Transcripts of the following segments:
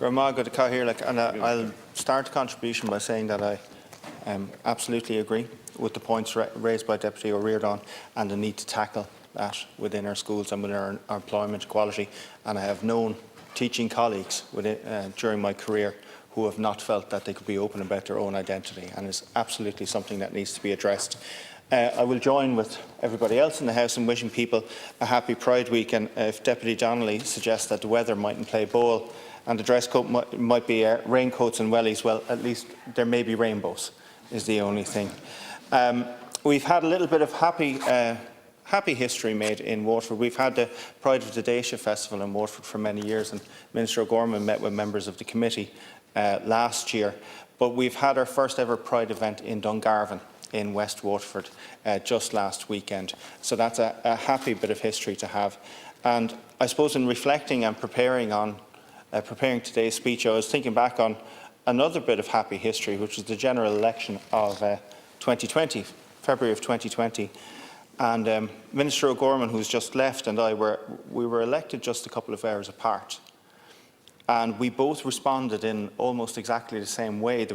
Marc Ó Cathasaigh, and I'll start the contribution by saying that I absolutely agree with the points raised by Deputy O'Riordan and the need to tackle that within our schools and within our employment equality. And I have known teaching colleagues during my career who have not felt that they could be open about their own identity, and it's absolutely something that needs to be addressed. I will join with everybody else in the House in wishing people a happy Pride Week, and if Deputy Donnelly suggests that the weather mightn't play ball and the dress code might be raincoats and wellies, well, at least there may be rainbows, is the only thing. We've had a little bit of happy history made in Waterford. We've had the Pride of the Dacia Festival in Waterford for many years, and Minister O'Gorman met with members of the committee last year. But we've had our first ever Pride event in Dungarvan in West Waterford just last weekend. So that's a happy bit of history to have. And I suppose in reflecting and preparing today's speech, I was thinking back on another bit of happy history, which was the general election of 2020, February of 2020. And Minister O'Gorman, who's just left, and we were elected just a couple of hours apart. And we both responded in almost exactly the same way.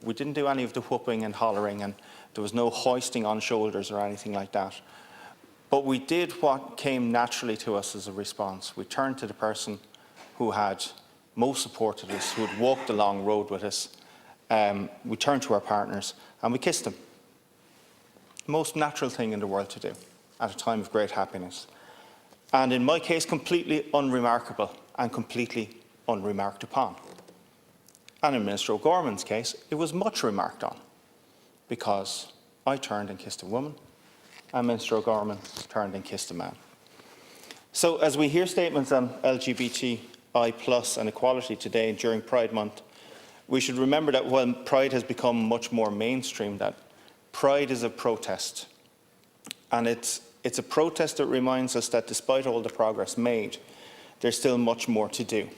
We didn't do any of the whooping and hollering, and there was no hoisting on shoulders or anything like that. But we did what came naturally to us as a response. We turned to the person who had most supported us, who had walked the long road with us. We turned to our partners and we kissed them. The most natural thing in the world to do at a time of great happiness. And in my case, completely unremarkable and completely unremarked upon. And in Minister O'Gorman's case, it was much remarked on, because I turned and kissed a woman, and Minister O'Gorman turned and kissed a man. So as we hear statements on LGBTQI+ and equality today during Pride Month, we should remember that while Pride has become much more mainstream, that Pride is a protest. And it's a protest that reminds us that despite all the progress made, there's still much more to do.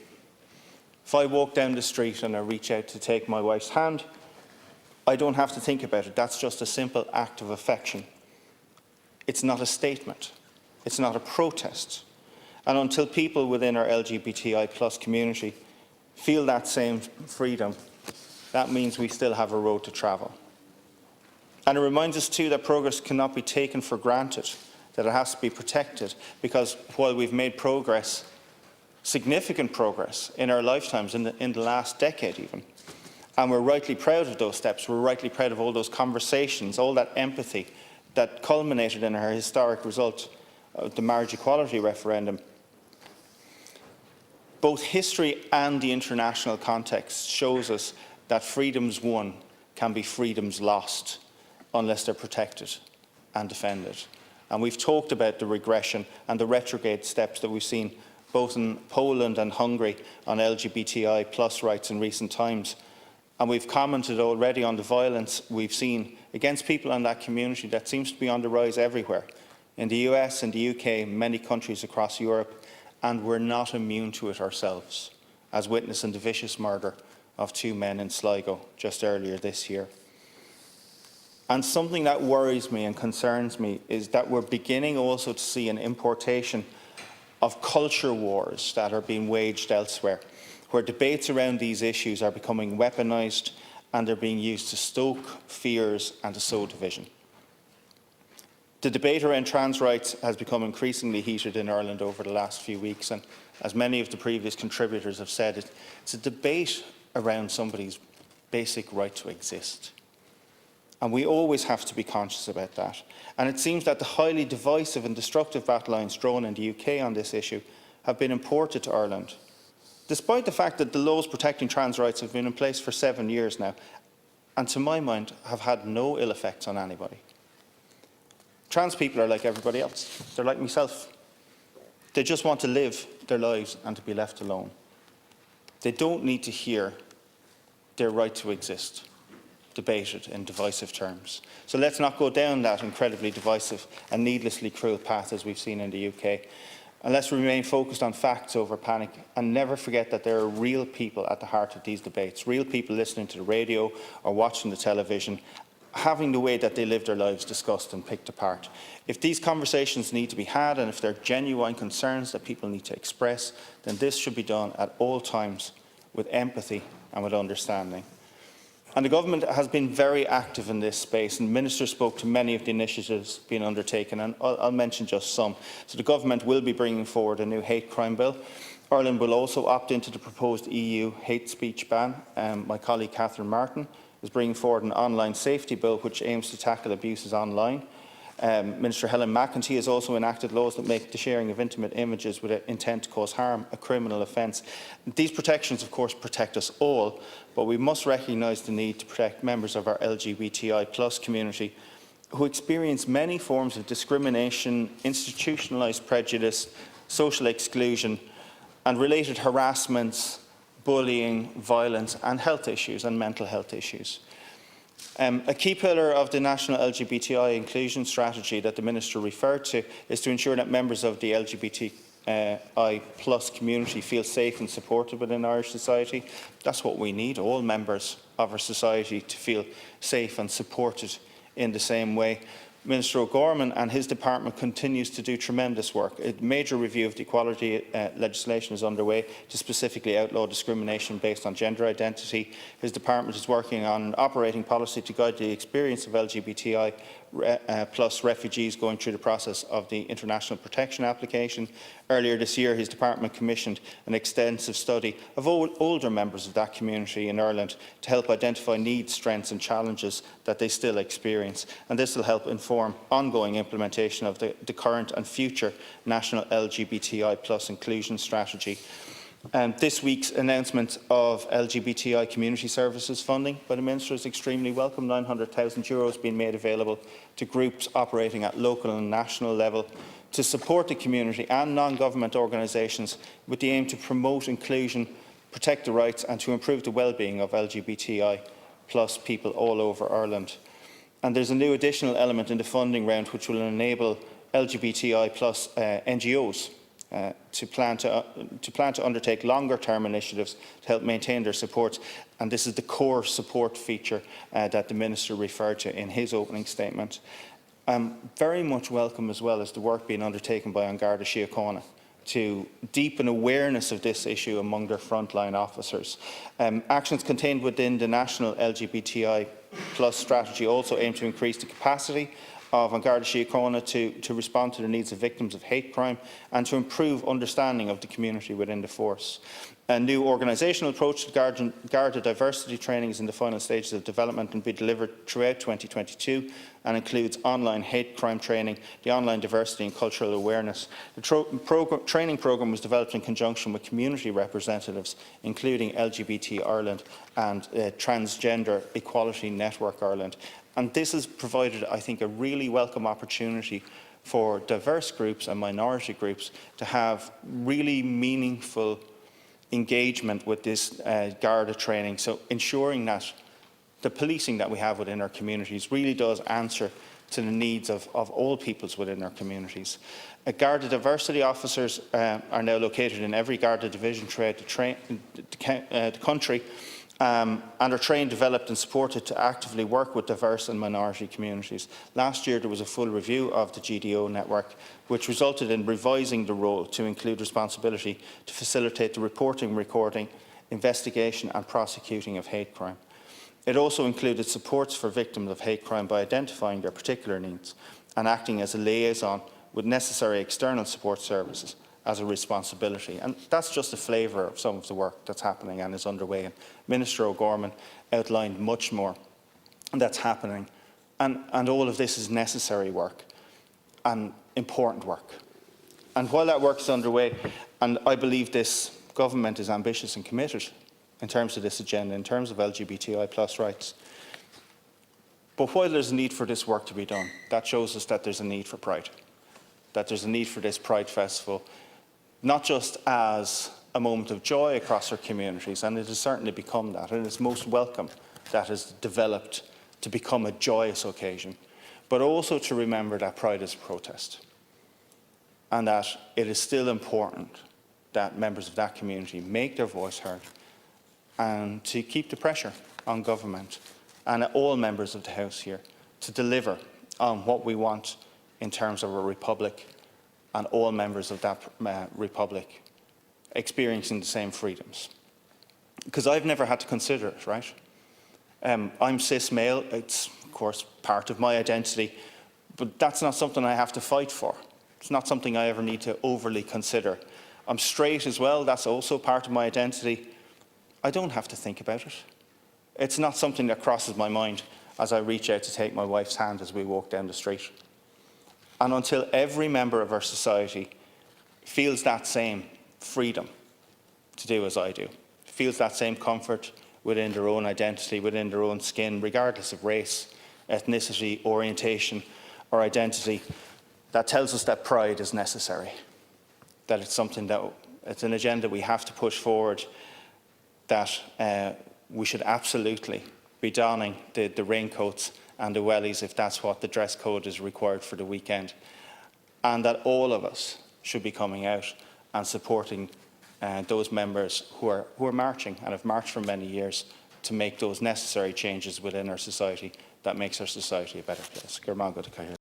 If I walk down the street and I reach out to take my wife's hand, I don't have to think about it. That's just a simple act of affection. It's not a statement. It's not a protest. And until people within our LGBTI+ community feel that same freedom, that means we still have a road to travel. And it reminds us too that progress cannot be taken for granted, that it has to be protected, because while we've made progress, significant progress in our lifetimes, in the last decade even, and we're rightly proud of those steps, we're rightly proud of all those conversations, all that empathy that culminated in our historic result of the marriage equality referendum. Both history and the international context shows us that freedoms won can be freedoms lost unless they're protected and defended. And we've talked about the regression and the retrograde steps that we've seen both in Poland and Hungary on LGBTI+ rights in recent times. And we've commented already on the violence we've seen against people in that community that seems to be on the rise everywhere. In the US, in the UK, many countries across Europe, and we're not immune to it ourselves, as witnessed in the vicious murder of 2 men in Sligo just earlier this year. And something that worries me and concerns me is that we're beginning also to see an importation of culture wars that are being waged elsewhere, where debates around these issues are becoming weaponised and they're being used to stoke fears and to sow division. The debate around trans rights has become increasingly heated in Ireland over the last few weeks, and as many of the previous contributors have said, it's a debate around somebody's basic right to exist. And we always have to be conscious about that. And it seems that the highly divisive and destructive battle lines drawn in the UK on this issue have been imported to Ireland, despite the fact that the laws protecting trans rights have been in place for 7 years now, and to my mind have had no ill effects on anybody. Trans people are like everybody else. They're like myself. They just want to live their lives and to be left alone. They don't need to hear their right to exist debated in divisive terms. So let's not go down that incredibly divisive and needlessly cruel path as we've seen in the UK. And let's remain focused on facts over panic, and never forget that there are real people at the heart of these debates, real people listening to the radio or watching the television, having the way that they live their lives discussed and picked apart. If these conversations need to be had, and if there are genuine concerns that people need to express, then this should be done at all times with empathy and with understanding. And the Government has been very active in this space, and the Minister spoke to many of the initiatives being undertaken, and I'll mention just some. So the Government will be bringing forward a new hate crime bill. Ireland will also opt into the proposed EU hate speech ban. My colleague Catherine Martin is bringing forward an online safety bill which aims to tackle abuses online. Minister Helen McEntee has also enacted laws that make the sharing of intimate images with intent to cause harm a criminal offence. These protections, of course, protect us all, but we must recognise the need to protect members of our LGBTI+ community who experience many forms of discrimination, institutionalised prejudice, social exclusion and related harassments, bullying, violence and health issues and mental health issues. A key pillar of the national LGBTI inclusion strategy that the Minister referred to is to ensure that members of the LGBTI+ community feel safe and supported within Irish society. That's what we need, all members of our society to feel safe and supported in the same way. Minister O'Gorman and his department continues to do tremendous work. A major review of the equality legislation is underway to specifically outlaw discrimination based on gender identity. His department is working on an operating policy to guide the experience of LGBTI plus refugees going through the process of the international protection application. Earlier this year, his department commissioned an extensive study of older members of that community in Ireland to help identify needs, strengths and challenges that they still experience. And this will help inform ongoing implementation of the current and future national LGBTI+ inclusion strategy. This week's announcement of LGBTI community services funding by the Minister is extremely welcome. €900,000 being made available to groups operating at local and national level to support the community and non-government organisations with the aim to promote inclusion, protect the rights and to improve the well-being of LGBTI+ people all over Ireland. And there's a new additional element in the funding round which will enable LGBTI+ NGOs to plan to undertake longer-term initiatives to help maintain their supports, and this is the core support feature that the Minister referred to in his opening statement. Very much welcome as well as the work being undertaken by An Garda Síochána to deepen awareness of this issue among their frontline officers. Actions contained within the national LGBTI+ strategy also aim to increase the capacity of An Garda Síochána to respond to the needs of victims of hate crime and to improve understanding of the community within the force. A new organisational approach to Garda diversity training is in the final stages of development and will be delivered throughout 2022 and includes online hate crime training, the online diversity and cultural awareness. The training programme was developed in conjunction with community representatives, including LGBT Ireland and Transgender Equality Network Ireland. And this has provided, I think, a really welcome opportunity for diverse groups and minority groups to have really meaningful engagement with this Garda training, so ensuring that the policing that we have within our communities really does answer to the needs of all peoples within our communities. Garda diversity officers are now located in every Garda division throughout the country and are trained, developed and supported to actively work with diverse and minority communities. Last year there was a full review of the GDO network which resulted in revising the role to include responsibility to facilitate the reporting, recording, investigation and prosecuting of hate crime. It also included supports for victims of hate crime by identifying their particular needs and acting as a liaison with necessary external support services as a responsibility. And that's just a flavour of some of the work that's happening and is underway. And Minister O'Gorman outlined much more that's happening. And all of this is necessary work and important work. And while that work is underway, and I believe this government is ambitious and committed in terms of this agenda, in terms of LGBTI+ rights, but while there's a need for this work to be done, that shows us that there's a need for pride, that there's a need for this Pride Festival, not just as a moment of joy across our communities, and it has certainly become that, and it's most welcome that has developed to become a joyous occasion, but also to remember that pride is a protest, and that it is still important that members of that community make their voice heard, and to keep the pressure on government and all members of the House here to deliver on what we want in terms of a republic and all members of that republic experiencing the same freedoms. because I've never had to consider it, right? I'm cis male, it's of course part of my identity, but that's not something I have to fight for. It's not something I ever need to overly consider. I'm straight as well, that's also part of my identity. I don't have to think about it. It's not something that crosses my mind as I reach out to take my wife's hand as we walk down the street. And until every member of our society feels that same freedom to do as I do, feels that same comfort within their own identity, within their own skin, regardless of race, ethnicity, orientation, or identity, that tells us that pride is necessary, that it's something that, it's an agenda we have to push forward, that we should absolutely be donning the raincoats and the wellies if that's what the dress code is required for the weekend, and that all of us should be coming out and supporting those members who are marching and have marched for many years to make those necessary changes within our society that makes our society a better place. Marc Ó Cathasaigh.